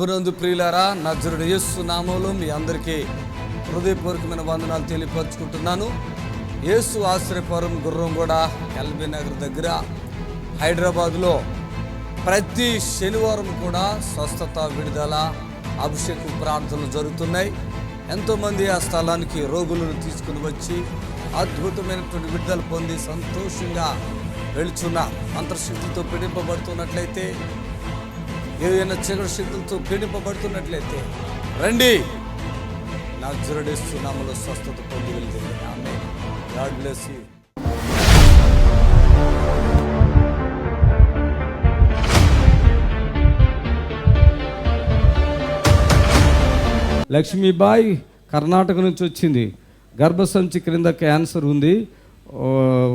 ప్రభునందు ప్రియులారా, నజరుడు యేసు నామములో మీ అందరికీ హృదయపూర్వకమైన వందనాలు తెలియపరుచుకుంటున్నాను. యేసు ఆశ్రయపురం గుర్రంగూడ ఎల్బీ నగర్ దగ్గర హైదరాబాద్లో ప్రతి శనివారం కూడా స్వస్థత, విడుదల, అభిషేక ప్రార్థనలు జరుగుతున్నాయి. ఎంతోమంది ఆ స్థలానికి రోగులను తీసుకుని వచ్చి అద్భుతమైనటువంటి విడుదల పొంది సంతోషంగా వెళుచున్నారు. అంతర్శక్తితో పీడింపబడుతున్నట్లయితే, ఏదైనా చీకటి శక్తులతో పీడింపబడుతున్నట్లయితే రండి, నజరేయుడు యేసు నామములో స్వస్థత పొంది వెళ్తుంది. Amen. God bless you. Lakshmibai Karnataka నుంచి వచ్చింది. గర్భసంచి క్రింద క్యాన్సర్ ఉంది.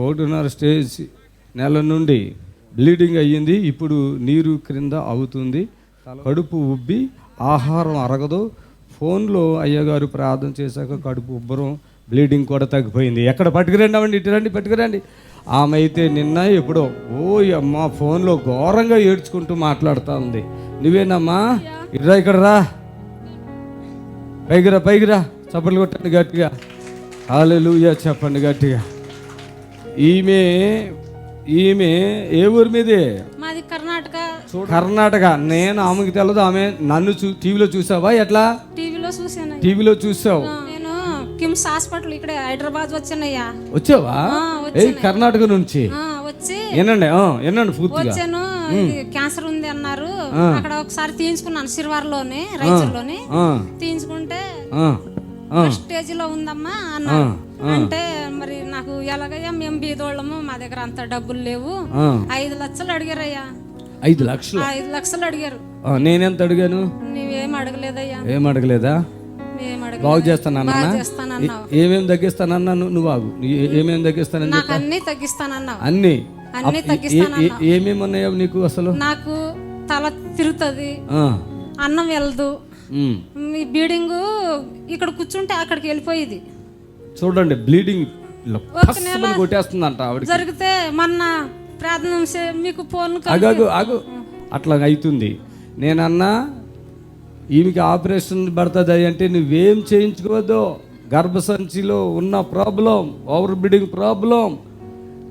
1.5 స్టేజ్ నెల నుండి బ్లీడింగ్ అయ్యింది. ఇప్పుడు నీరు క్రింద అవుతుంది. కడుపు ఉబ్బి ఆహారం అరగదు. ఫోన్లో అయ్యగారు ప్రార్థన చేశాక కడుపు ఉబ్బరం, బ్లీడింగ్ కూడా తగ్గిపోయింది. ఎక్కడ పట్టుకురండి అవ్వండి, ఇటు రండి, పట్టుకురండి. ఆమె అయితే నిన్న ఎప్పుడో అమ్మ ఫోన్లో ఘోరంగా ఏడ్చుకుంటూ మాట్లాడుతూ ఉంది. నువ్వేనమ్మా, ఇట్రా, ఇక్కడ రా, పైకిరా, చప్పట్లు కొట్టండి గట్టిగా. హల్లెలూయా చెప్పండి గట్టిగా. ఈమె ఏ ఊరి మీదే? మాది కర్ణాటక. నేను ఆమెకి తెలదు. ఆమె నన్ను టీవీలో చూసావా? ఎట్లా? టీవీలో చూసావు? నేను కిమ్స్ హాస్పిటల్ ఇక్కడ హైదరాబాద్ వచ్చానయ్యా. వచ్చావా? కర్ణాటక నుంచి వచ్చి ఎన్నండి పూర్తిగా వచ్చాను. క్యాన్సర్ ఉంది అన్నారు. అక్కడ ఒకసారి తీయించుకున్నాను, సిరివారలోని, రైచూర్లోని తీయించుకుంటే స్టేజ్ లో ఉందమ్మా అన్నారు. అంటే మరి నాకు ఎలాగయ్యా, మేము బీదోళ్ళము, మా దగ్గర అంత డబ్బులు లేవు. 5 లక్షలు అడిగారయ్యా. 5 లక్షలు? 5 లక్షలు అడిగారు. నేనెంత అడిగాను? నువ్వేం అడగలేదయ్యా. ఏం అడగలేదా? బాగు చేస్తానన్నా. ఏమేమి తగ్గిస్తానన్నా? నువ్వు ఆగు. ఏమేమి తగ్గిస్తానని? అన్ని తగ్గిస్తానన్నావు. అన్ని తగ్గిస్తానన్నా. ఏమేమి ఉన్నాయో నీకు? అసలు నాకు తల తిరుగుతుంది, అన్నం వెళ్ళదు, మీ బ్లీడింగ్ ఇక్కడ కూర్చుంటే అక్కడికి వెళ్ళిపోయేది. చూడండి, బ్లీడింగ్ కొట్టేస్తుందంట జరిగితే మొన్న ప్రార్థన మీకు ఫోన్ ఆగు అట్లా అవుతుంది. నేనన్నా ఈమెకి ఆపరేషన్ పడుతుంది అంటే నువ్వేం చేయించుకోవద్దు. గర్భసంచిలో ఉన్న ప్రాబ్లం, ఓవర్ బ్లీడింగ్ ప్రాబ్లం,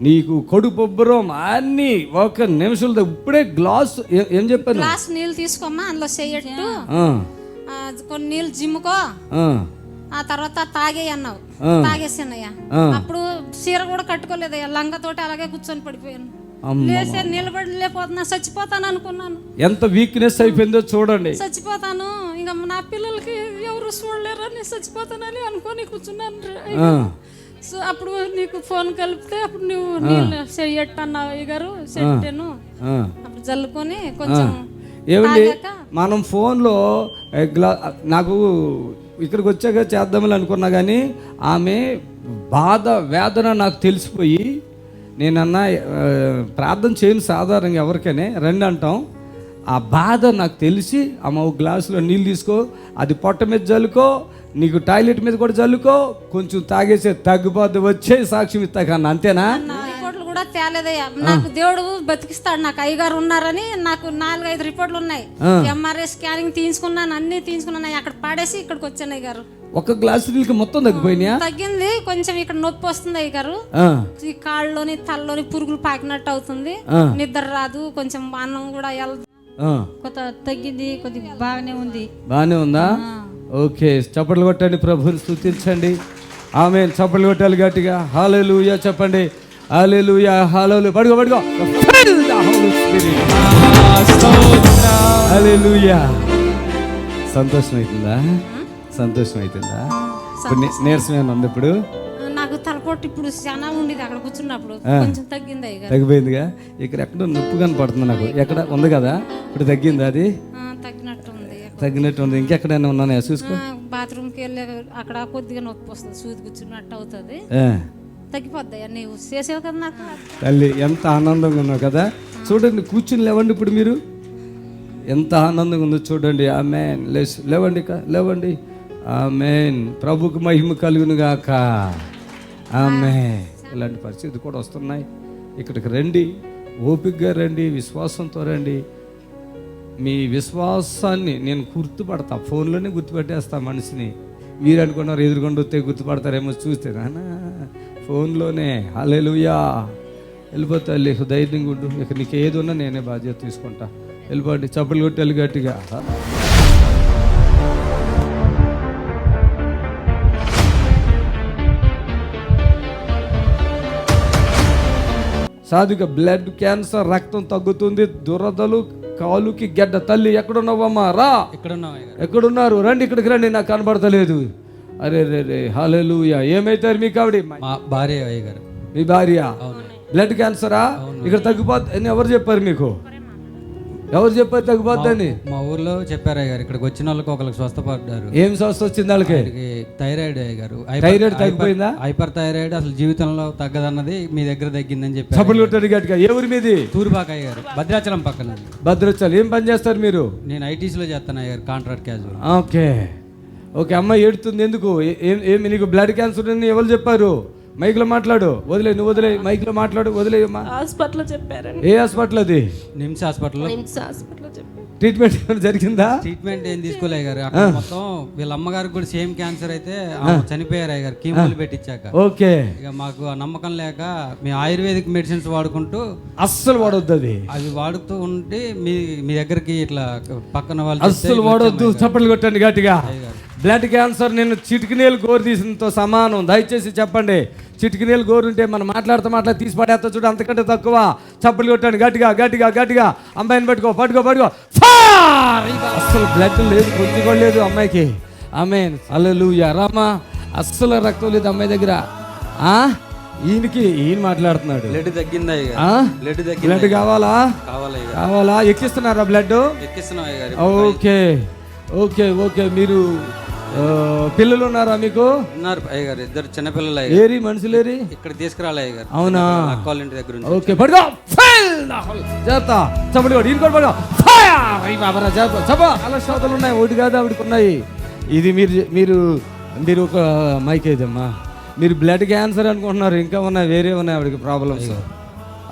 నీకు కడుపు ఉబ్బరం అన్ని 1 నిమిషంలో. ఇప్పుడే గ్లాస్ ఏం చెప్పాను, గ్లాస్ నీళ్ళు తీసుకోమ్మా, అందులో చెయ్యట్టు కొన్ని నీళ్ళు జిమ్ముకో, ఆ తర్వాత తాగే అన్నావు. తాగేసానయ్యా. అప్పుడు చీర కూడా కట్టుకోలేదయ్యా, లంగతోటి అలాగే కూర్చొని పడిపోయాను. లేసే నిలబడి లేకపోతున్నా, చచ్చిపోతాను అనుకున్నాను. ఎంత వీక్నెస్ అయిపోయిందో చూడండి. చచ్చిపోతాను, ఇంకా నా పిల్లలకి ఎవరు చూడలేరని చచ్చిపోతానని అనుకొని కూర్చున్నాను. సో అప్పుడు నీకు ఫోన్ కలిపితే అప్పుడు నువ్వు నీళ్ళు చెయ్యట్టు అన్నావు అయ్యగారు. చెట్టాను, అప్పుడు జల్లుకొని కొంచెం. ఏమండి, మనం ఫోన్లో నాకు ఇక్కడికి వచ్చాక చేద్దామని అనుకున్నా, కానీ ఆమె బాధ, వేదన నాకు తెలిసిపోయి నేనన్నా ప్రార్థన చేయను సాధారణంగా, ఎవరికైనా రండి అంటాం. ఆ బాధ నాకు తెలిసి, అమ్మ 1 గ్లాసులో నీళ్ళు తీసుకో, అది పొట్ట మీద జల్లుకో, నీకు టాయిలెట్ మీద కూడా జల్లుకో, కొంచెం తాగేసే తగ్గిపోద్ది, వచ్చే సాక్ష్యం ఇస్తా కన్నా. అంతేనా? రిపోర్ట్లు కూడా తేలేదయ్యా. నాకు దేవుడు బతికిస్తాడు. నాకు అయ్యగారు ఉన్నారని నాకు 4-5 రిపోర్ట్లు ఉన్నాయి. ఎంఆర్ఐ స్కానింగ్ తీసుకున్నాను, అన్ని తీసుకున్నాను. అక్కడ పాడేసి ఇక్కడికి వచ్చాను అయ్యగారు. 1 గ్లాసు నీళ్ళకి మొత్తం తగ్గిపోయినాయా? తగ్గింది. కొంచెం ఇక్కడ నొప్పి వస్తుంది అయ్యగారు. ఈ కాళ్ళలోని తలలోని పురుగులు పాకినట్టు అవుతుంది, నిద్ర రాదు, కొంచెం అన్నం కూడా కొంత తగ్గింది, కొద్దిగా బాగానే ఉందా? ఓకే, చప్పట్లు కొట్టండి, ప్రభువుని స్తుతించండి. ఆమేన్. చప్పట్లు కొట్టాలి గట్టిగా. హల్లెలూయా చెప్పండి. హల్లెలూయా, హల్లెలూయా. పడుకో. హల్లెలూయా. సంతోషం అవుతుందా? ఇప్పుడు నీరసమేనా ఉంది? ఇప్పుడు నాకు తలపోటు ఇప్పుడు చాలా ఉండేది, అక్కడ కూర్చున్నప్పుడు కొంచెం తగ్గిపోయిందిగా. ఇక్కడ ఎక్కడో నొప్పి కనపడుతుంది నాకు. ఎక్కడ ఉంది కదా, ఇప్పుడు తగ్గిందా? అది తగ్గినట్టు ఉంది. ఇంకెక్కడైనా ఉన్నాను చూసుకో. బాత్రూమ్కి వెళ్ళి అక్కడ కొద్దిగా నొప్పి వస్తుంది, సూది కూర్చున్నట్టు అవుతుంది, తగ్గిపోద్ది. నీవు చేసేవి కదా నాకు. తల్లి, ఎంత ఆనందంగా ఉన్నావు కదా. చూడండి, కూర్చుని లేవండి. ఇప్పుడు మీరు ఎంత ఆనందంగా ఉందో చూడండి. ఆమేన్. లేవండి. ఆమేన్. ప్రభుకు మహిమ కలుగును గాక. ఆమేన్. ఇలాంటి పరిస్థితి కూడా వస్తున్నాయి. ఇక్కడికి రండి, ఓపికగా రండి, విశ్వాసంతో రండి. మీ విశ్వాసాన్ని నేను గుర్తుపడతా, ఫోన్లోనే గుర్తుపెట్టేస్తా మనిషిని. మీరు అనుకున్నారు ఎదురుకుండా వస్తే గుర్తుపడతారేమో, చూస్తే నానా ఫోన్లోనే. హల్లెలూయా. వెళ్ళిపోతా, లేకు ధైర్యంగా ఉండు, ఇక నీకు ఏది ఉన్నా నేనే బాధ్యత తీసుకుంటా. వెళ్ళిపోండి, చప్పలు కొట్టాలి గట్టిగా. సాధుగా బ్లడ్ క్యాన్సర్, రక్తం తగ్గుతుంది, దురదలు, కాలుకి గడ్డ. తల్లి ఎక్కడున్నావమ్మా? రా. ఎక్కడున్నారు? రండి, ఇక్కడికి రండి, నాకు కనబడతలేదు. అరే రే రే, హల్లెలూయా. ఏమైతారు మీకు ఆవిడ? మా భార్య అయ్యగారు. మీ భార్య బ్లడ్ క్యాన్సరా? ఇక్కడ తగ్గిపోద్ది అని ఎవరు చెప్పారు మీకు? ఎవరు చెప్పారు తగ్గిపోద్దని? మా ఊర్లో చెప్పారు అయ్యారు. ఇక్కడికి వచ్చిన వాళ్ళకి ఒకరికి స్వస్థపడ్డారు. ఏం స్వస్థ వచ్చింది వాళ్ళకి? థైరాయిడ్ అయ్యారు. థైరాయిడ్ తగ్గిపోయిందా? హైపర్ థైరాయిడ్ అసలు జీవితంలో తగ్గదన్నది మీ దగ్గర తగ్గిందని చెప్పారు. సపోర్ట్ కొట్టాడు గట్టిగా. ఏ ఊరి మీది? తూర్పాక అయ్యారు, భద్రాచలం పక్కన. భద్రాచలం. ఏం పని చేస్తారు మీరు? నేను ఐటీసీలో చేస్తాను అయ్యారు, కాంట్రాక్ట్ క్యాజువల్. Okay okay. అమ్మాయి ఏడుతుంది ఎందుకు? ఏమి నీకు బ్లడ్ క్యాన్సర్ అని ఎవరు చెప్పారు? మైక్లో మాట్లాడు. వదిలే, నువ్వు వదిలే, మైక్లో మాట్లాడు. వదిలేయమ్మా. హాస్పిటల్లో చెప్పారండి. ఏ హాస్పిటల్ అది? నిమ్స్ హాస్పిటల్లో. హాస్పిటల్లో చెప్పారు. ట్రీట్మెంట్ ఏమైనా జరిగిందా? ట్రీట్మెంట్ ఏం తీసుకోలే గారు. అక్కడ మొత్తం వీళ్ళ అమ్మగారికి కూడా సేమ్ క్యాన్సర్ అయితే చనిపోయారు అయ్యారు, కీమోలు పెట్టించాక. ఓకే. ఇక మాకు ఆ నమ్మకం లేక మేము ఆయుర్వేదిక్ మెడిసిన్స్ వాడుకుంటూ, అస్సలు వాడొద్దు అది. అవి వాడుతూ ఉంటే మీ దగ్గరికి ఇట్లా పక్కన వాళ్ళు అస్సలు వాడొద్దు. చప్పట్లు కొట్టండి గట్టిగా. బ్లడ్ క్యాన్సర్ నేను చిటికినేలు గోరు తీసినంతో సమానం. దయచేసి చెప్పండి. చిటికినేలు గోరు ఉంటే మనం మాట్లాడుతూ తీసి పడేస్తా చూడు, అంతకంటే తక్కువ. చప్పట్లు కొట్టండి గట్టిగా గట్టిగా గట్టిగా. అమ్మాయిని పట్టుకో. అస్సలు బ్లడ్ లేదు, కొంచెం కూడా లేదు అమ్మాయికి. ఆమేన్. హల్లెలూయా. రామా, అస్సలు రక్తం లేదు అమ్మాయి దగ్గర. ఈయన మాట్లాడుతున్నాడు. బ్లడ్ తగ్గిందా? బ్లడ్ కావాలా? ఎక్కిస్తున్నారా బ్లడ్? Okay okay okay. మీరు పిల్లలు ఉన్నారా మీకు? ఉన్నారు అయ్యగారు, ఇద్దరు చిన్నపిల్లలు. ఏరి మనుషులేరి? ఇక్కడ తీసుకురాలే అయ్యగారు. అవునా? అక్కోళ్ళ ఇంటి దగ్గర. ఓకే, పడుకో. చేస్తా చప్పటి కొడు. ఇంకోటి పడుకో. అలా శ్రోతలు ఉన్నాయి, ఒకటి కాదు ఆవిడకి ఉన్నాయి. ఇది మీరు ఒక మైక్ ఏదమ్మా, మీరు బ్లడ్ క్యాన్సర్ అనుకుంటున్నారు, ఇంకా ఉన్నాయి, వేరే ఉన్నాయి ఆవిడకి ప్రాబ్లమ్స్.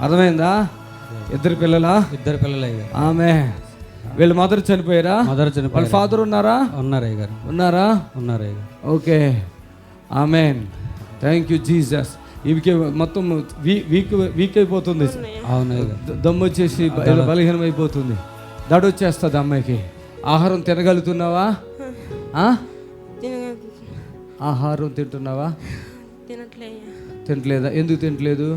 అర్థమైందా? ఇద్దరు పిల్లలా? ఇద్దరు పిల్లలు అయ్యారు. ఆమె వీళ్ళ మదర్ చనిపోయారా? వాళ్ళ ఫాదర్ ఉన్నారా? ఉన్నారా? Okay. Amen. Thank you Jesus. ఇవికే మొత్తం వీక్ అయిపోతుంది. దమ్ము వచ్చేసి బలహీనం అయిపోతుంది. దడొచ్చేస్తుంది అమ్మాయికి. ఆహారం తినగలుగుతున్నావా? ఆహారం తింటున్నావా? తినట్లేదా? ఎందుకు తినట్లేదు?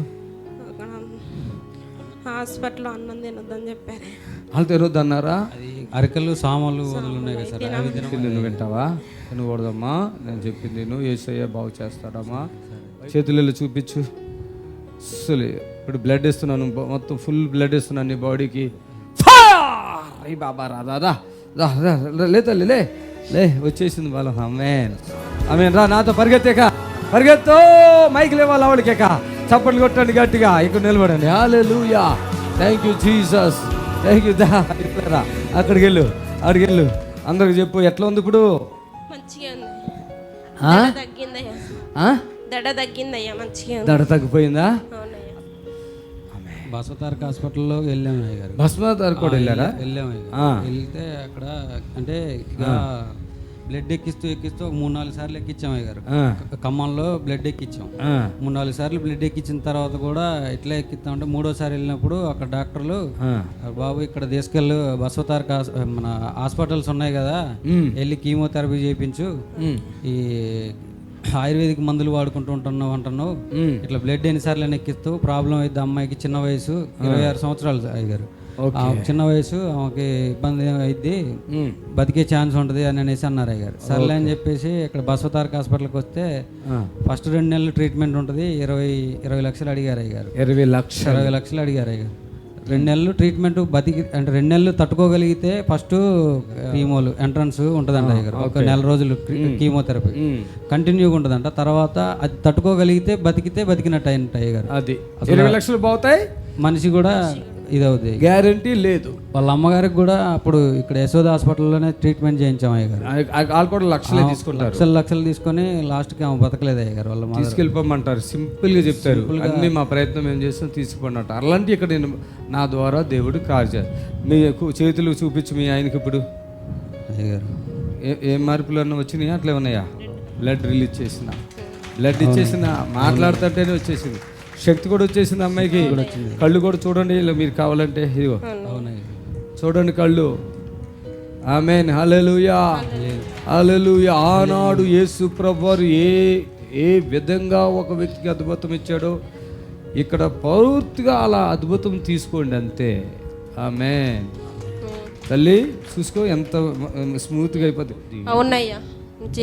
హాస్పిటల్లో అన్నం తినొద్దని చెప్పారు. వాళ్ళు తినొద్దు అన్నారా? అరికలు సామాన్లు ఉన్నాయి కదా సార్, నువ్వు వింటావా? తినకూడదమ్మా, నేను చెప్పింది నువ్వు. యేసయ్య బాగు చేస్తాడమ్మా. చేతులలో చూపించు. అసలు ఇప్పుడు బ్లడ్ ఇస్తున్నాను, మొత్తం ఫుల్ బ్లడ్ ఇస్తున్నాను నీ బాడీకి. బాబా రాదా? లే తల్లి, లే వచ్చేసింది బలం. ఆమేన్. రా, నాతో పరిగెత్తు. మైక్ లేవాలి ఆవిడకేక. చప్పట్లు కొట్టండి గట్టిగా. ఇక్కడ నిలబడండి. Hallelujah. Thank you Jesus. Thank you. అక్కడికి వెళ్ళు. అందరికి చెప్పు ఎట్లా ఉంది ఇప్పుడు? దడ తగ్గిపోయిందా? బసవతారక హాస్పిటల్లో వెళ్ళాము అయ్యారు. బసవతారక కూడా వెళ్ళారా? వెళ్తే అక్కడ అంటే బ్లడ్ ఎక్కిస్తూ ఒక 3-4 సార్లు ఎక్కించాం అయ్యారు. ఖమ్మంలో బ్లడ్ ఎక్కించాం. 3-4 సార్లు బ్లడ్ ఎక్కించిన తర్వాత కూడా ఎట్లా ఎక్కిస్తామంటే, 3వసారి వెళ్ళినప్పుడు అక్కడ డాక్టర్లు, బాబు ఇక్కడ తీసుకెళ్ళు, బసవతారక మన హాస్పిటల్స్ ఉన్నాయి కదా, వెళ్ళి కీమోథెరపీ చేయించు, ఈ ఆయుర్వేదిక్ మందులు వాడుకుంటూ అంటున్నావు, ఇట్లా బ్లడ్ ఎన్నిసార్లు ఎక్కిస్తావు, ప్రాబ్లం అయితే అమ్మాయికి చిన్న వయసు 26 సంవత్సరాలు అయ్యారు. చిన్న వయసు, ఆమెకి ఇబ్బంది అయింది, బతికే ఛాన్స్ ఉంటుంది అని అనేసి అన్నారు అయ్యారు. సర్లే అని చెప్పేసి ఇక్కడ బసవతారక హాస్పిటల్కి వస్తే ఫస్ట్ 2 నెలలు ట్రీట్మెంట్ ఉంటుంది. 20 లక్షలు అడిగారు అయ్యారు. 20 లక్షలు అడిగారు అయ్యారు. 2 నెలలు ట్రీట్మెంట్ అంటే 2 నెలలు తట్టుకోగలిగితే ఫస్ట్ కీమోలు ఎంట్రన్స్ ఉంటుందంట అయ్యారు. ఒక 1 నెల రోజులు కీమోథెరపీ కంటిన్యూగా ఉంటుందంట. తర్వాత అది తట్టుకోగలిగితే బతికితే బతికినట్టు అయినట్టు అయ్యారు. అది 20 లక్షలు పోతాయి. మనిషి కూడా ఇదవుద్ది. గ్యారంటీ లేదు. వాళ్ళ అమ్మగారికి కూడా అప్పుడు ఇక్కడ యశోద హాస్పిటల్లోనే ట్రీట్మెంట్ చేయించాం అయ్య గారు. వాళ్ళు కూడా లక్షలే తీసుకుంటారు. లక్షలు తీసుకొని లాస్ట్కి ఆమె బతకలేదు అయ్య గారు. వాళ్ళ తీసుకెళ్ళిపోమంటారు, సింపుల్గా చెప్తారు. అన్ని మా ప్రయత్నం ఏం చేస్తాం తీసుకుపోండి అంటారు. అలాంటి ఇక్కడ నేను నా ద్వారా దేవుడు కార్య మీ చేతులు చూపించి మీ ఆయనకి ఇప్పుడు అయ్య గారు ఏం మార్పులు అన్న వచ్చినాయా అట్లా ఉన్నాయా? బ్లడ్ రిలీజ్ చేసిన, బ్లడ్ ఇచ్చేసిన, మాట్లాడుతుంటేనే వచ్చేసింది, శక్తి కూడా వచ్చేసింది అమ్మాయికి. కళ్ళు కూడా చూడండి ఇలా మీరు కావాలంటే, ఇదిగో చూడండి కళ్ళు. ఆమేన్, హల్లెలూయా, హల్లెలూయా. ఆనాడు యేసు ప్రభువారు ఏ విధంగా ఒక వ్యక్తికి అద్భుతం ఇచ్చాడో ఇక్కడ పూర్తిగా అలా అద్భుతం తీసుకోండి అంతే. ఆమేన్. తల్లి చూసుకో ఎంత స్మూత్గా అయిపోతుంది. అవునయ్యా,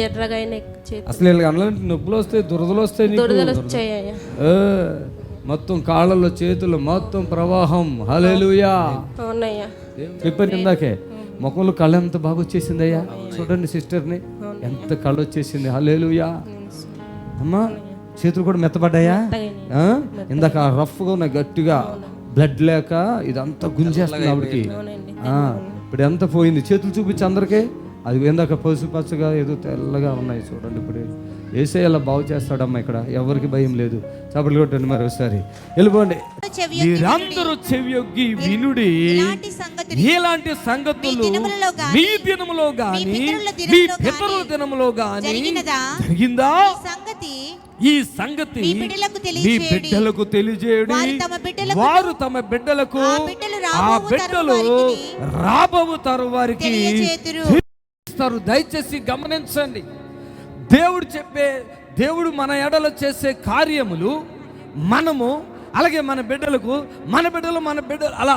ఎర్రగా అయిన చేతి అసలు ఇలా అలాంటి నొప్పులు వస్తాయి, దురదలు వస్తాయి నీకు. దురదలు వచ్చాయ్యా. మొత్తం కాళ్ళలో చేతులు మొత్తం ప్రవాహం. హల్లెలూయా. అవునయ్యా. చెప్పాను ఇందాకే, ముఖంలో కళ్ళ ఎంత బాగా వచ్చేసింది అయ్యా. చూడండి సిస్టర్ని, ఎంత కళ్ళు వచ్చేసింది. హల్లెలూయా. అమ్మా చేతులు కూడా మెత్తబడ్డాయా? ఇందాక రఫ్గా ఉన్నాయి, గట్టిగా బ్లడ్ లేక ఇదంతా గుంజేస్తుంది ఆవిడకి. ఇప్పుడు ఎంత పోయింది. చేతులు చూపించి అందరికీ. అది ఇందాక పసుపచ్చగా ఏదో తెల్లగా ఉన్నాయి చూడండి. ఇప్పుడు యేసయ్య అలా బాగు చేస్తాడమ్మా. ఇక్కడ ఎవరికి భయం లేదు. చప్పట్లు కొట్టండి మరి ఒకసారి. వెళ్ళిపోండి. మీరందరూ చెవియొగ్గి వినుడి, ఇలాంటి సంగతులు మీ దినములో గాని మీ పితరుల దినములో గాని జరిగిందా? ఈ సంగతి మీ బిడ్డలకు తెలియజేయడి. వారు తమ బిడ్డలకు ఆ బిడ్డలు రాబోవు తరం వారికి తెలియజేస్తారు. దయచేసి గమనించండి. దేవుడు మన ఎడలో చేసే కార్యములు మనము అలాగే మన బిడ్డలకు, మన బిడ్డలు అలా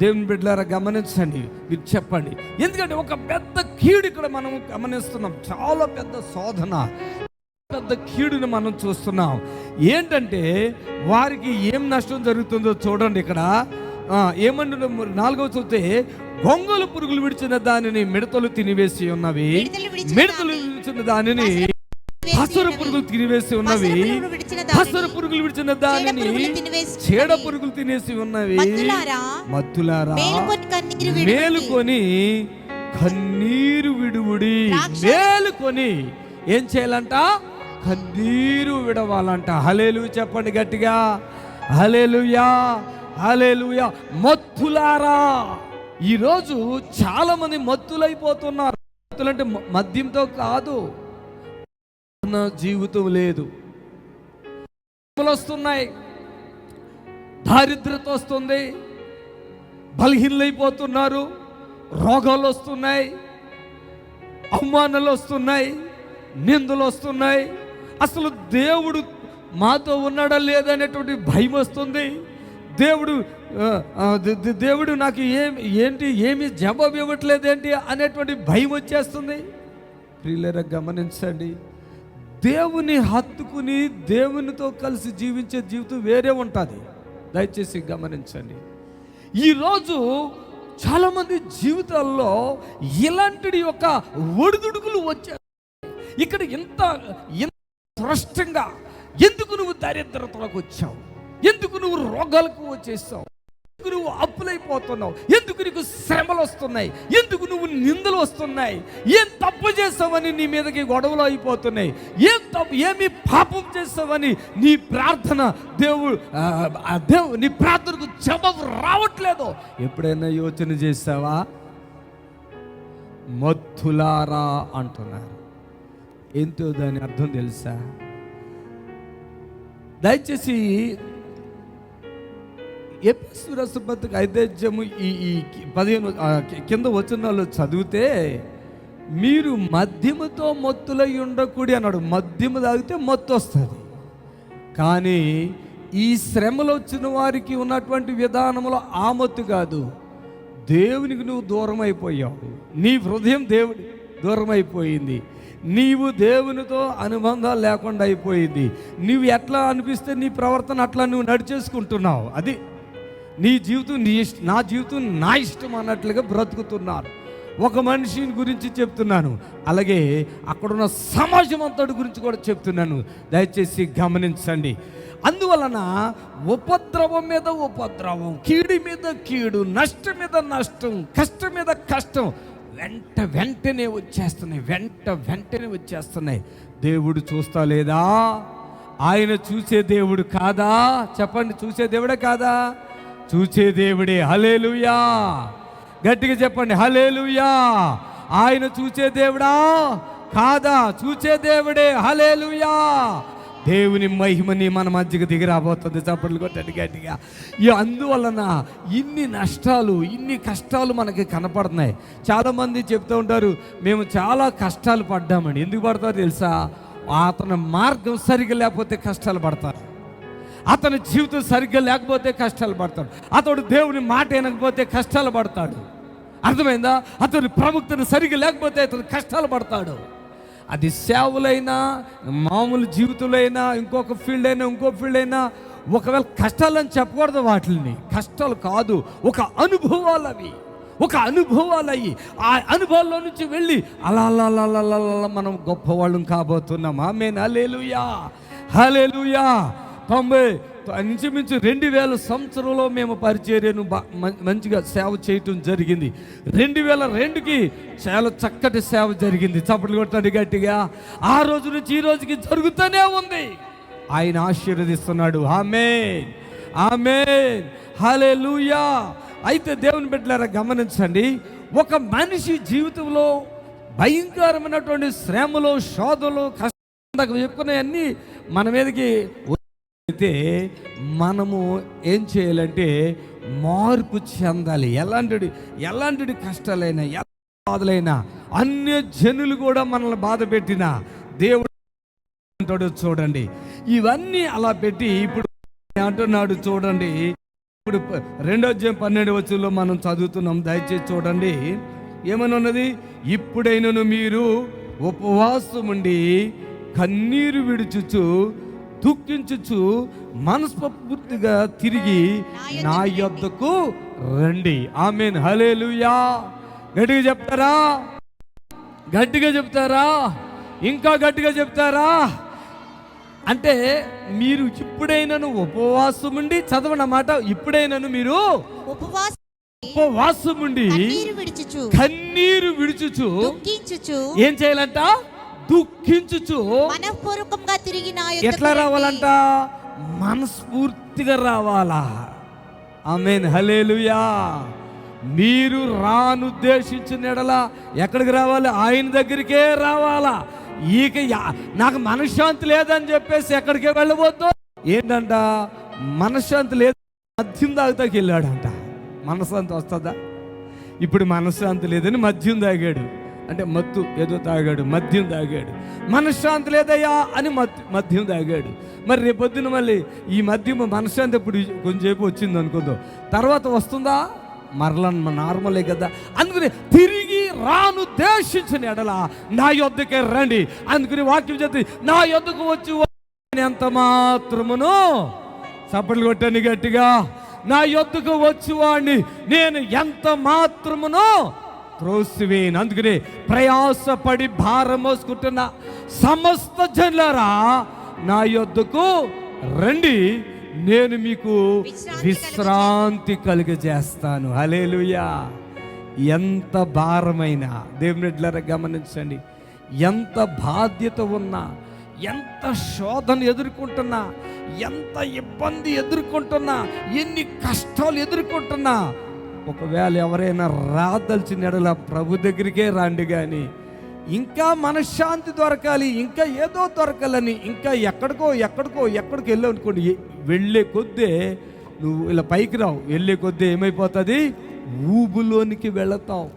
దేవుని బిడ్డలారా గమనించండి. మీరు చెప్పండి. ఎందుకంటే ఒక పెద్ద కీడు ఇక్కడ మనం గమనిస్తున్నాం. చాలా పెద్ద శోధన, పెద్ద కీడుని మనం చూస్తున్నాం. ఏంటంటే వారికి ఏం నష్టం జరుగుతుందో చూడండి. ఇక్కడ ఏమంటు 4వ చూస్తే, గొంగళి పురుగులు విడిచిన దానిని మిడతలు తినివేసి ఉన్నవి, మిడతలు విడిచిన దానిని పసరు పురుగులు తినివేసి ఉన్నవి, పసరు పురుగులు విడిచిన దానిని చీడ పురుగులు తినేసి ఉన్నవి. మత్తులారా మేలుకొని కన్నీరు విడువుడి. మేలుకొని ఏం చేయాలంట? కన్నీరు విడవాలంట. హల్లెలూయా చెప్పండి గట్టిగా. హల్లెలూయా, హల్లెలూయా. మత్తులారా, ఈరోజు చాలా మంది మత్తులైపోతున్నారు. మత్తులంటే మద్యంతో కాదు, జీవితం లేదు. వస్తున్నాయి, దారిద్రత వస్తుంది, బలహీనలైపోతున్నారు, రోగాలు వస్తున్నాయి, అవమానాలు వస్తున్నాయి, నిందలు వస్తున్నాయి. అసలు దేవుడు మాతో ఉన్నాడా లేదనేటువంటి భయం వస్తుంది. దేవుడు నాకు ఏమి జవాబు ఇవ్వట్లేదేంటి అనేటువంటి భయం వచ్చేస్తుంది. ప్రియులారా గమనించండి. దేవుని హత్తుకుని దేవునితో కలిసి జీవించే జీవితం వేరే ఉంటుంది. దయచేసి గమనించండి. ఈరోజు చాలామంది జీవితాల్లో ఇలాంటి యొక్క ఒడిదుడుకులు వచ్చాయి. ఇక్కడ ఇంత స్పష్టంగా ఎందుకు నువ్వు దరిద్రతలోకి వచ్చావు, ఎందుకు నువ్వు రోగాలకు వచ్చేసావు, ఎందుకు నువ్వు అప్పులైపోతున్నావు, ఎందుకు నీకు శ్రమలు వస్తున్నాయి, ఎందుకు నువ్వు నిందలు వస్తున్నాయి, ఏం తప్పు చేసావని నీ మీదకి గొడవలు అయిపోతున్నాయి, ఏమి పాపం చేసావని నీ ప్రార్థన నీ ప్రార్థనకు జవాబు రావట్లేదు. ఎప్పుడైనా యోచన చేసావా? మత్తులారా అంటున్నారు. ఏంటో దాని అర్థం తెలుసా? దయచేసి ఎఫెసు రాసిన పత్రిక 5వ అధ్యాయము ఈ 15 కింద వచనాలు చదివితే, మీరు మద్యముతో మత్తులై ఉండకూడదు అన్నాడు. మద్యము తాగితే మత్తు వస్తుంది. కానీ ఈ శ్రమలు వచ్చిన వారికి ఉన్నటువంటి విధానంలో ఆ మత్తు కాదు. దేవునికి నువ్వు దూరం అయిపోయావు. నీ హృదయం దేవుడి దూరం అయిపోయింది. నీవు దేవునితో అనుబంధాలు లేకుండా అయిపోయింది. నువ్వు ఎట్లా అనిపిస్తే నీ ప్రవర్తన అట్లా నువ్వు నడిచేసుకుంటున్నావు. అది నీ జీవితం నా జీవితం నా ఇష్టం అన్నట్లుగా బ్రతుకుతున్నారు. ఒక మనిషిని గురించి చెప్తున్నాను, అలాగే అక్కడున్న సమాజం అంతటి గురించి కూడా చెప్తున్నాను. దయచేసి గమనించండి. అందువలన ఉపద్రవం మీద ఉపద్రవం, కీడు మీద కీడు, నష్టం మీద నష్టం, కష్టం మీద కష్టం వెంటనే వచ్చేస్తున్నాయి. దేవుడు చూస్తా లేదా? ఆయన చూసే దేవుడు కాదా? చెప్పండి, చూసే దేవుడే కాదా? చూసే దేవుడే. హల్లెలూయా, గట్టిగా చెప్పండి హల్లెలూయా. ఆయన చూసే దేవుడా కాదా? చూసే దేవుడే. హల్లెలూయా. దేవుని మహిమని మన మధ్యకి దిగి రాబోతుంది. చప్పట్లు కొట్టండి గట్టిగా. అందువలన ఇన్ని నష్టాలు, ఇన్ని కష్టాలు మనకి కనపడుతున్నాయి. చాలామంది చెప్తూ ఉంటారు, మేము చాలా కష్టాలు పడ్డామని. ఎందుకు పడతారో తెలుసా? అతని మార్గం సరిగ్గా లేకపోతే కష్టాలు పడతారు, అతని జీవితం సరిగ్గా లేకపోతే కష్టాలు పడతాడు, అతడు దేవుని మాట వినకపోతే కష్టాలు పడతాడు. అర్థమైందా? అతని ప్రముఖతను సరిగ్గా లేకపోతే అతను కష్టాలు పడతాడు. అది సేవలైనా, మామూలు జీవితంలో అయినా, ఇంకొక ఫీల్డ్ అయినా, ఒకవేళ కష్టాలని చెప్పకూడదు. వాటిని కష్టాలు కాదు, ఒక అనుభవాలు అవి, ఒక అనుభవాలు అయ్యి ఆ అనుభవాల్లో నుంచి వెళ్ళి అలా మనం గొప్పవాళ్ళం కాబోతున్నాం. ఆమేన్. హల్లెలూయా, హల్లెలూయా. 90 2000 సంవత్సరంలో మేము పరిచర్యను మంచిగా సేవ చేయటం జరిగింది. 2002కి చాలా చక్కటి సేవ జరిగింది. చప్పట్లు కొట్టండి గట్టిగా. ఆ రోజు నుంచి ఈ రోజుకి జరుగుతూనే ఉంది. ఆయన ఆశీర్వదిస్తున్నాడు. ఆమేన్, ఆమేన్, హల్లెలూయా. అయితే దేవుని బిడ్డలారా గమనించండి, ఒక మనిషి జీవితంలో భయంకరమైనటువంటి శ్రమలు, శోధనలు, కష్టాలు చెప్పుకునేవన్నీ మన మీదకి అయితే మనము ఏం చేయాలంటే మార్పు చెందాలి. ఎలాంటి కష్టాలైనా, ఎలా బాధలైనా, అన్య జనులు కూడా మనల్ని బాధ పెట్టినా దేవుడు అంటాడు చూడండి, ఇవన్నీ అలా పెట్టి ఇప్పుడు అంటున్నాడు చూడండి. ఇప్పుడు 2:12 మనం చదువుతున్నాం. దయచేసి చూడండి, ఏమని ఉన్నది? ఇప్పుడైనను మీరు ఉపవాసం ఉండి కన్నీరు విడుచుచు దుఃఖించుచు మనస్ఫూర్తిగా తిరిగి నా యొద్దకు రండి. ఆమేన్, హల్లెలూయా. గట్టిగా చెప్తారా? ఇంకా గట్టిగా చెప్తారా? అంటే మీరు ఇప్పుడైనను ఉపవాసం ఉండి, చదవండి అన్నమాట. ఇప్పుడైనను మీరు ఉపవాసం ఉండి కన్నీరు విడుచుచు ఏం చేయాలంట? దుఃఖించుచు మనఃపూర్వకంగా తిరిగి నా యొద్దకు ఎట్లా రావాలంట? మనస్ఫూర్తిగా రావాలా. ఆమేన్, హల్లెలూయా. మీరు రానుద్దేశించిన ఎడల ఎక్కడికి రావాలి? ఆయన దగ్గరికే రావాలా. నాకు మనశ్శాంతి లేదని చెప్పేసి ఎక్కడికే వెళ్ళబోద్దు. ఏంటంట? మనశ్శాంతి లేదు, మద్యం తాగుతాకి వెళ్ళాడంట. మనశ్శాంతి వస్తుందా? ఇప్పుడు మనశ్శాంతి లేదని మద్యం తాగాడు, అంటే మత్తు ఏదో తాగాడు, మద్యం తాగాడు. మనశ్శాంతి లేదయ్యా అని మద్యం తాగాడు. మరి రేపొద్దున మళ్ళీ ఈ మద్యం మనశ్శాంతి ఇప్పుడు కొంచెంసేపు వచ్చింది అనుకుందాం, తర్వాత వస్తుందా? మరలా నార్మలే కదా. అందుకని తిరిగి రానుద్దేశించిన ఎడల నా యొద్దకే రండి. అందుకని వాక్యం చెప్తే నా యొద్దకు వచ్చి ఎంత మాత్రమును, చప్పట్లు కొట్టండి గట్టిగా, నా యొద్దకు వచ్చి వాడిని నేను ఎంత మాత్రమును త్రోసివేయను. అందుకనే ప్రయాసపడి భారం మోసుకుంటున్న సమస్త జనులారా నా యొద్దకు రండి, నేను మీకు విశ్రాంతి కలుగజేస్తాను. హల్లెలూయా. ఎంత భారమైనా దేవుని బిడ్డలారా గమనించండి, ఎంత బాధ్యత ఉన్నా, ఎంత శోధన ఎదుర్కొంటున్నా, ఎంత ఇబ్బంది ఎదుర్కొంటున్నా, ఎన్ని కష్టాలు ఎదుర్కొంటున్నా, ఒకవేళ ఎవరైనా రాదలిచిన ఎడల ప్రభు దగ్గరికే రండి. కానీ ఇంకా మనశ్శాంతి దొరకాలి, ఇంకా ఏదో దొరకాలని ఇంకా ఎక్కడికో వెళ్ళావు అనుకోండి, వెళ్ళే కొద్దే నువ్వు ఇలా పైకి రావు, వెళ్ళే కొద్దే ఏమైపోతుంది? ఊబులోనికి వెళతావు.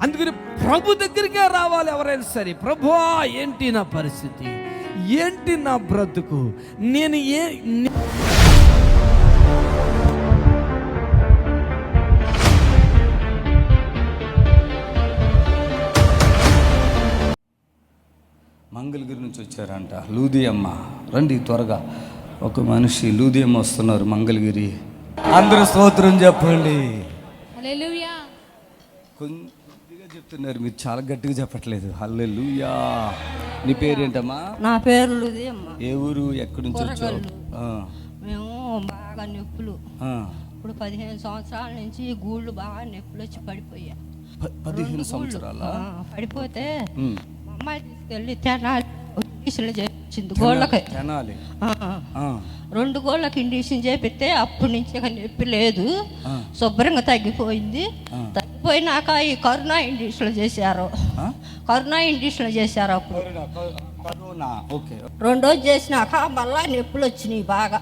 అందుకని ప్రభు దగ్గరికే రావాలి ఎవరైనా సరే. ప్రభువా, ఏంటి నా పరిస్థితి, ఏంటి నా బ్రతుకు, నేను మంగళగిరి నుంచి వచ్చారంట లూదియమ్మ. రండి త్వరగా, ఒక మనిషి లూదియమ్మ వస్తున్నారు మంగళగిరి. అందరూ స్తోత్రం చెప్పండి. హల్లెలూయా. కొద్దిగా చెప్తున్నారు, మీరు చాలా గట్టిగా చెప్పట్లేదు. హల్లెలూయా. నీ పేరేంటమ్మా? నా పేరు లూదియమ్మ. ఏ ఊరు, ఎక్కడి నుంచి వచ్చావు? బాగా నొప్పులు. ఇప్పుడు 15 సంవత్సరాల నుంచి గూళ్ళు బాగా నొప్పులు వచ్చి పడిపోయా. 15 సంవత్సరాల పడిపోతే మా అమ్మాయి తీసుకెళ్ళి తెనాలి ఇండిషన్ చేయించింది గోళ్ళకి. తెనాలి 2 గోళ్ళకి ఇండిషన్ చేపిస్తే అప్పటి నుంచి ఇక నొప్పి లేదు, శుభ్రంగా తగ్గిపోయింది. తగ్గిపోయినాక ఈ కరోనా ఇండిషన్లు చేశారు. కరోనా ఇండిషన్లు చేశారు అప్పుడు. 2 రోజు చేసినాక మళ్ళా నొప్పులు వచ్చినాయి బాగా.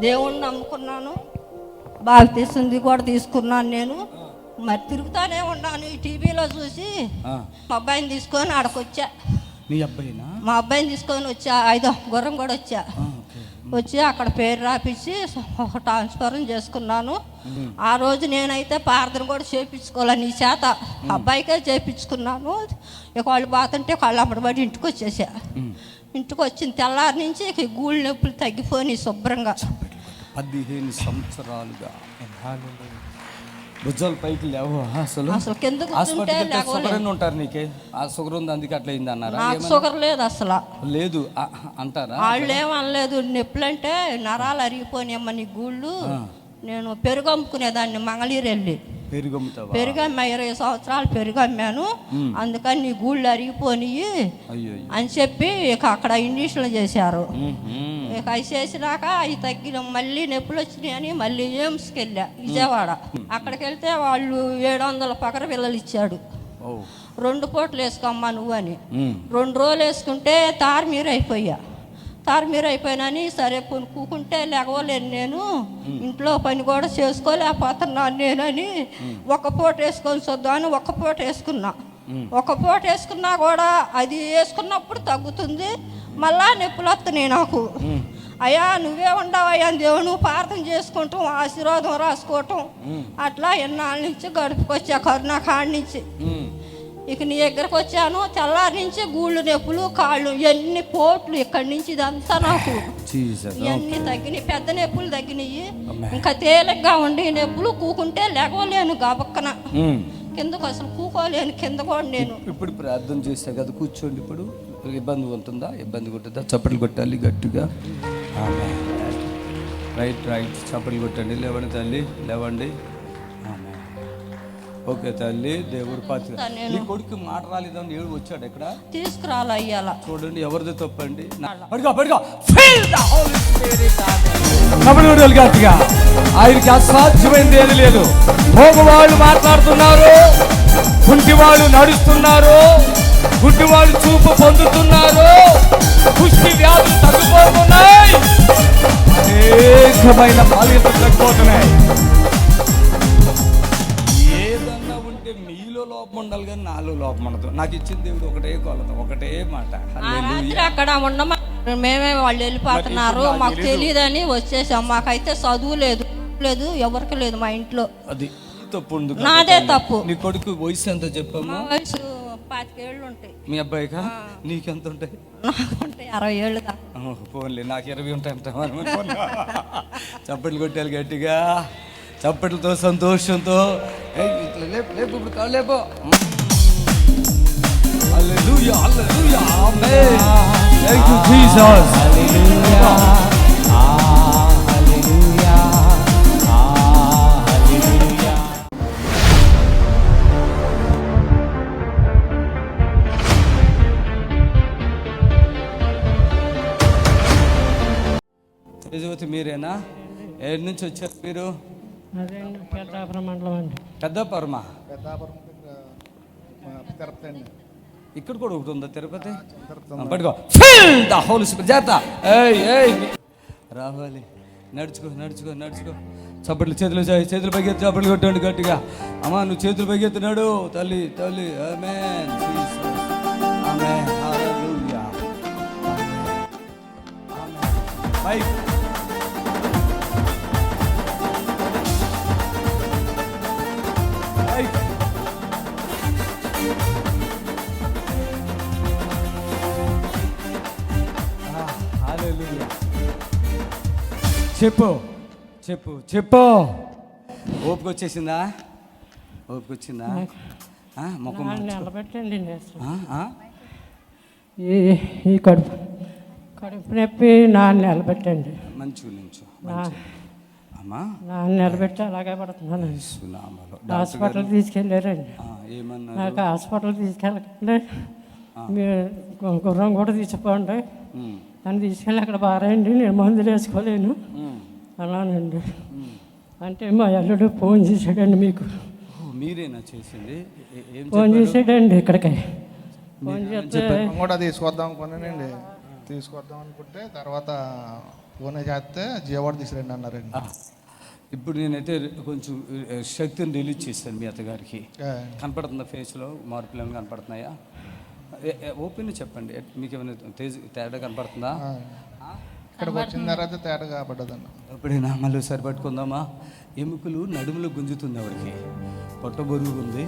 దేవుణ్ణి నమ్ముకున్నాను, బాగా తీసింది కూడా తీసుకున్నాను నేను. మరి తిరుగుతానే ఉన్నాను. ఈ టీవీలో చూసి మా అబ్బాయిని తీసుకొని ఆడకొచ్చా. నీ అబ్బాయినా? మా అబ్బాయిని తీసుకొని వచ్చా. 5 గుర్రం కూడా వచ్చా. వచ్చి అక్కడ పేరు రాపించి ఒక ట్రాన్స్ఫరం చేసుకున్నాను. ఆ రోజు నేనైతే ప్రార్థన కూడా చేయించుకోవాలి నీ చేత, అబ్బాయికే చేయించుకున్నాను. ఇక వాళ్ళు బాతుంటే వాళ్ళు అమ్మడిబడి ఇంటికి వచ్చేసా. ఇంటికి వచ్చిన తెల్లారి నుంచి ఇక గూళ్ళ నొప్పులు తగ్గిపోయి శుభ్రంగా. 15 సంవత్సరాలుగా భుజాలు పైకి లేవు అసలు. కింద ఉంటారు. నీకే ఆ షుగర్ ఉంది అందుకే అట్లా అయింది అన్నారా? నాకు షుగర్ లేదు అసలు. లేదు అంటారా? వాళ్ళు ఏమనలేదు. నొప్పులు అంటే నరాలు అరిగిపోయినాయమ్మ నీ గూళ్ళు. నేను పెరుగు అమ్ముకునేదాన్ని మంగళీరు వెళ్ళి. పెరుగు అమ్మా 20 సంవత్సరాలు పెరుగు అమ్మాను. అందుకని నీ గూళ్ళు అరిగిపోయి అని చెప్పి ఇక అక్కడ ఇండిషన్లు చేశారు. ఇక అవి చేసినాక అవి తగ్గిన మళ్ళీ నొప్పులు వచ్చినాయి అని మళ్ళీ ఎయిమ్స్కి వెళ్ళా విజయవాడ. అక్కడికి వెళ్తే వాళ్ళు 700 పకర పిల్లలు ఇచ్చాడు. 2 పూటలు వేసుకోమ్మా నువ్వు అని. 2 రోజులు వేసుకుంటే తారుమీర అయిపోయా. తారుమీర అయిపోయినాని సరే కూకుంటే లేవలేను నేను, ఇంట్లో పని కూడా చేసుకోలేకపోతున్నాను నేనని 1 పూట వేసుకొని చూద్దామని 1 పూట వేసుకున్నా. 1 పూట వేసుకున్నా కూడా అది వేసుకున్నప్పుడు తగ్గుతుంది, మళ్ళా నొప్పులు వస్తున్నాయి నాకు. అయ్యా నువ్వే ఉండవయ్యా దేవుడు, నువ్వు ప్రార్థన చేసుకుంటాం, ఆశీర్వాదం రాసుకోవటం అట్లా ఎన్నాళ్ళ నుంచి గడుపుకొచ్చా కరోనా కాడి నుంచి. ఇక నీ దగ్గరకు వచ్చాను. తెల్లారి నుంచి గూళ్ళు నొప్పులు, కాళ్ళు, ఎన్ని పోట్లు ఇక్కడి నుంచి ఇదంతా నాకు ఇవన్నీ తగ్గినాయి. పెద్ద నొప్పులు తగ్గినాయి. ఇంకా తేలిగ్గా ఉండి నొప్పులు కూకుంటే లేవలేను గబక్కన కిందకు, అసలు కూకోలేను కింద కూడా నేను. ఇప్పుడు ప్రార్థన చేసా కదా, కూర్చోండి. ఇప్పుడు ఇబ్బంది ఉంటుందా? ఇబ్బంది కొట్టుందా? చప్పట్లు కొట్టాలి గట్టిగా. రైట్ చప్పట్లు కొట్టండి. లేవండి తల్లి, లేవండి. ఓకే తల్లి, దేవుడు పాత్ర. నీ కొడుకు మాట రాలేదని ఏడు వచ్చాడు ఇక్కడ తీసుకురాలి అయ్యాల. చూడండి ఎవరిది తప్పండి. గట్టిగా ఆయనకి అసాధ్యమైంది ఏది లేదు. మగవాళ్ళు మాట్లాడుతున్నారు, కుంటివాళ్ళు నడుస్తున్నారు, గుడ్డివాళ్ళు చూపు పొందుతున్నారు, పుష్టి వ్యాధులు తగ్గిపోతున్నాయి, అనేకమైన బాధ్యతలు తగ్గిపోతున్నాయి. ఏదన్నా ఉంటే మీలో లోపం ఉండాలి కానీ నాలో లోపం ఉండదు. నాకు ఇచ్చిన దేవుడు ఒకటే కొలత, ఒకటే మాట. అక్కడ ఉండమా మేమే వాళ్ళు వెళ్ళిపోతున్నారు, మాకు తెలియదని వచ్చేసాం. మాకైతే చదువు లేదు ఎవరికి లేదు మా ఇంట్లో. అది తప్పు. నాదే తప్పు. నీ కొడుకు వయసు ఎంత చెప్పాము? వయసు 25 ఏళ్ళు ఉంటాయి. మీ అబ్బాయికా? నీకెంత ఉంటాయి? నాకు ఉంటాయి 60 ఏళ్ళు దాకా. పోన్లే, నాకు 20 ఉంటాయి అంట. చప్పట్లు కొట్టాలి గట్టిగా, చప్పట్లతో సంతోషంతో. లేపు ఇప్పుడు కాళ్ళు లేపో. Hallelujah, hallelujah, amen. Thank you Jesus. Hallelujah, hallelujah, hallelujah. Tejavathi మీరేనా? ఏడు నుంచి వచ్చారు మీరు? పెద్దాపురం మండలం అండి. పెద్దాపురమా? ఇక్కడ కూడా ఒకటి ఉందా తిరుపతి? పట్టుకో. జాగ్రత్త. రావాలి. నడుచుకో. చప్పట్లు చేతులు పైకెత్తి చప్పట్లు కొట్టండి గట్టిగా. అమ్మా నువ్వు చేతులు పైకెత్తినాడు తల్లి. ఆమేన్, ఆమేన్, హల్లెలూయా. ఆమేన్. చెప్పు. ఓపిక వచ్చేసిందా? ముఖం నిలబెట్టండి. ఈ కడుపు నొప్పి నిలబెట్టండి. మంచి అమ్మా నాన్న నిలబెట్టి అలాగే పడుతున్నానండి. సునామలో హాస్పిటల్ తీసుకెళ్ళారండి. ఏమన్నా నాకు హాస్పిటల్ తీసుకెళ్ళకండి, మీరు గుర్రం కూడా తీసిపోండి అని తీసుకెళ్ళి అక్కడ బారేయండి, నేను మందులు వేసుకోలేను అలానండి. అంటే మా అల్లుడు ఫోన్ చేశాడండి, మీకు మీరేనా చేసింది? ఫోన్ చేసాడండి ఇక్కడికి. ఫోన్ చేస్తే కూడా తీసుకొద్దాం అనుకున్నానండి, తీసుకొద్దాం అనుకుంటే తర్వాత ఫోన్ చేస్తే జీవాడు తీసుకురండి అన్నారండి. ఇప్పుడు నేనైతే కొంచెం శక్తిని రిలీజ్ చేశాను మీ అత్తగారికి. కనపడుతుందా ఫేస్లో మార్పులు ఏమైనా కనపడుతున్నాయా? ఓపెన్ చెప్పండి, మీకు ఏమైనా తేడా కనపడుతుందా? ఇక్కడికి వచ్చిన తర్వాత తేడా కాబడ్డదండి. ఎప్పుడైనా మళ్ళీ ఒకసారి పట్టుకుందామా? ఎముకలు నడుములో గుంజుతుంది, ఆవిడకి పొట్ట బరువు ఉంది,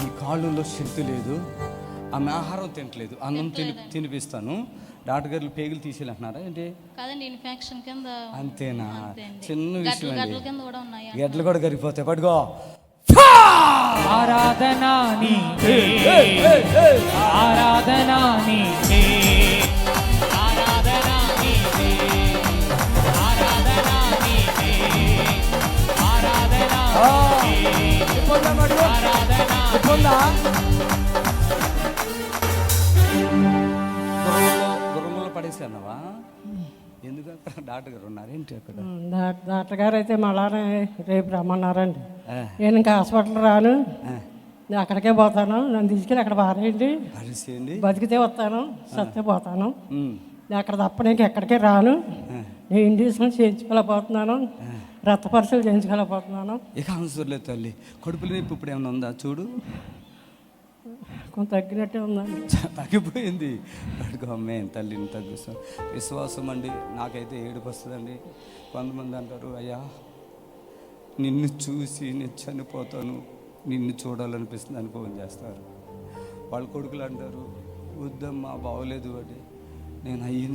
ఈ కాళ్ళల్లో శక్తి లేదు, ఆమె ఆహారం తినట్లేదు, అన్నం తినిపిస్తాను. డాక్టర్ గారు పేగులు తీసేయాలంటున్నారా ఏంటి? కాదండి, ఇన్ఫెక్షన్ కింద. అంతేనా? చిన్న విషయం అండి, కింద కూడా ఉన్నాయి. గడ్డలు కూడా కరిగిపోతాయి. పట్టుకో. ఆరాధనా నీకే, ఆరాధనా నీకే, ఆరాధనా నీకే, ఆరాధనా నీకే, ఆరాధనా గుర్రంలో పడేసి అన్నావా? ఎందుకు అక్కడ డాక్టర్ గారు ఉన్నారేంటి? అక్కడ డాక్టర్ గారు అయితే మళ్ళా రేపు రమ్మన్నారండి. నేను ఇంకా హాస్పిటల్ రాను, నేను అక్కడికే పోతాను, నన్ను తీసుకెళ్ళి అక్కడ బారేయండి, బతికితే వస్తాను, సత్తే పోతాను, నేను అక్కడ తప్ప నేను ఎక్కడికే రాను, నేను ఇంజక్షన్ చేయించుకోలేకపోతున్నాను, రక్త పరీక్షలు చేయించుకోలేకపోతున్నాను. ఇక అవసరం తల్లి. కడుపులో నొప్పి ఇప్పుడు ఏమైనా ఉందా చూడు? కొంత తగ్గినట్టే ఉందండి. తగ్గిపోయింది. అడుగు అమ్మే తల్లిని తగ్గిస్తాం. విశ్వాసం అండి, నాకైతే ఏడుపు వస్తుందండి. కొంతమంది అంటారు, అయ్యా నిన్ను చూసి నేను చనిపోతాను, నిన్ను చూడాలనిపిస్తుంది అని ఫోన్ చేస్తారు. వాళ్ళ కొడుకులు అంటారు, వద్దమ్మా బాగోలేదు అని. నేను ఆయన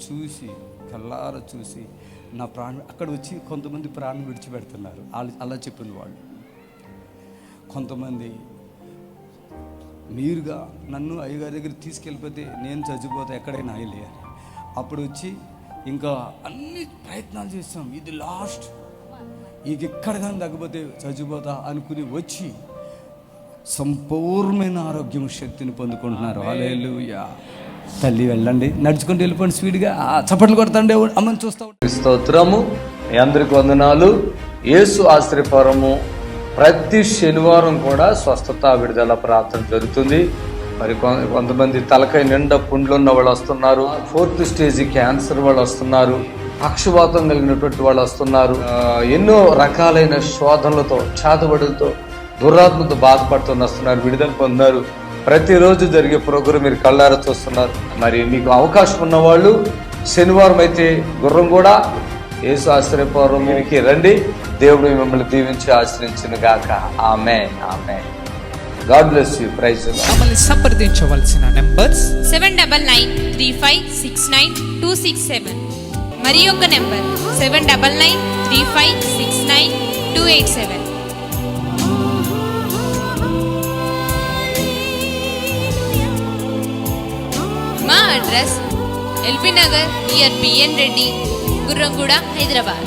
చూసి కళ్ళారా చూసి నా ప్రాణం అక్కడ వచ్చి కొంతమంది ప్రాణం విడిచిపెడుతున్నారు. అలా చెప్పిన వాళ్ళు. కొంతమంది మీరుగా నన్ను అయ్యగారి దగ్గర తీసుకెళ్ళిపోతే నేను చచ్చిపోతా, ఎక్కడైనా అయ్యలే అని. అప్పుడు వచ్చి ఇంకా అన్ని ప్రయత్నాలు చేస్తాం, ఇది లాస్ట్, ఇది ఎక్కడ కానీ తగ్గిపోతే చచ్చిపోతా అనుకుని వచ్చి సంపూర్ణమైన ఆరోగ్యం శక్తిని పొందుకుంటున్నారు. హల్లెలూయా. తల్లి వెళ్ళండి, నడుచుకుంటూ వెళ్ళిపోండి స్పీడ్గా, చప్పట్లు కొడతాండి, అమ్మని చూస్తా. స్తోత్రము. మీ అందరికి వందనాలు. యేసు ఆశ్రయపురము ప్రతి శనివారం కూడా స్వస్థత విడుదల ప్రార్థన జరుగుతుంది. మరి కొంతమంది తలకాయ నిండా పుండ్లు ఉన్న వాళ్ళు వస్తున్నారు, 4th స్టేజ్ క్యాన్సర్ వాళ్ళు వస్తున్నారు, పక్షవాతం కలిగినటువంటి వాళ్ళు వస్తున్నారు, ఎన్నో రకాలైన శోధనలతో చేతబడులతో దురాత్మతో బాధపడుతూ వస్తున్నారు, విడుదల పొందుతున్నారు. ప్రతిరోజు జరిగే ప్రోగ్రాం మీరు కళ్ళారా చూస్తున్నారు. మరి మీకు అవకాశం ఉన్నవాళ్ళు శనివారం అయితే గుర్రం కూడా యేసు ఆశ్రయపురంకి రండి. దేవుడు మిమ్మల్ని దీవించి ఆశ్రయించును గాక. Amen, amen. God bless you. Praise the lord. మమ్మల్ని సంప్రదించవలసిన నంబర్స్ 7999356267 మరి ఒక నంబర్ 7999356287. మా అడ్రస్ ఎల్బీ నగర్ నియర్ బిఎన్ రెడ్డి, గుర్రంగూడ, హైదరాబాద్.